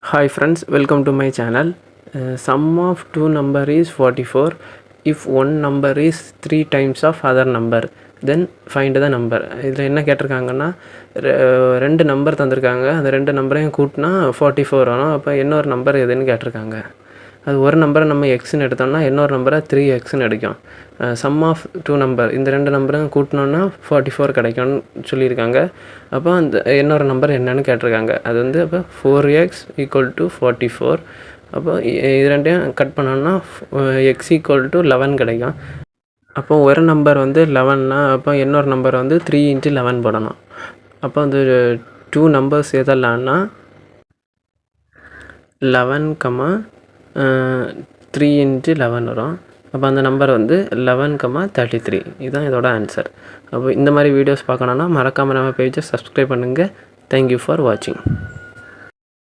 Hi friends, welcome to my channel. Sum of two number is 44. If one number is 3 times of other number, then find the number. இதில் என்ன கேட்டிருக்காங்கன்னா ரெண்டு number தந்திருக்காங்க. அந்த ரெண்டு நம்பரையும் கூட்டினா 44 வரும். அப்போ இன்னொரு நம்பர் எதுன்னு கேட்டிருக்காங்க. அது ஒரு நம்பரை நம்ம எக்ஸ்ன்னு எடுத்தோம்னா இன்னொரு நம்பரை 3xன்னு எடுக்கும். சம் ஆஃப் டூ நம்பர் இந்த ரெண்டு நம்பரும் கூட்டினோன்னா 44 கிடைக்கும்னு சொல்லியிருக்காங்க. அப்போ அந்த இன்னொரு நம்பர் என்னன்னு கேட்டிருக்காங்க. அது வந்து அப்போ 4x = 44. அப்போ இது ரெண்டையும் கட் பண்ணோன்னா x = 11 கிடைக்கும். அப்போ ஒரு நம்பர் வந்து 11னா அப்போ இன்னொரு நம்பர் வந்து 3 × 11 போடணும். அப்போ அந்த டூ நம்பர்ஸ் எதெல்லாம்னா 11, 3 × 11 வரும். அப்போ அந்த நம்பர் வந்து 11, 33. இதுதான் இதோட ஆன்சர். அப்போ இந்த மாதிரி வீடியோஸ் பார்க்கணுன்னா மறக்காமல் நம்ம பேஜை சப்ஸ்கிரைப் பண்ணுங்கள். தேங்க்யூ ஃபார் வாட்சிங்.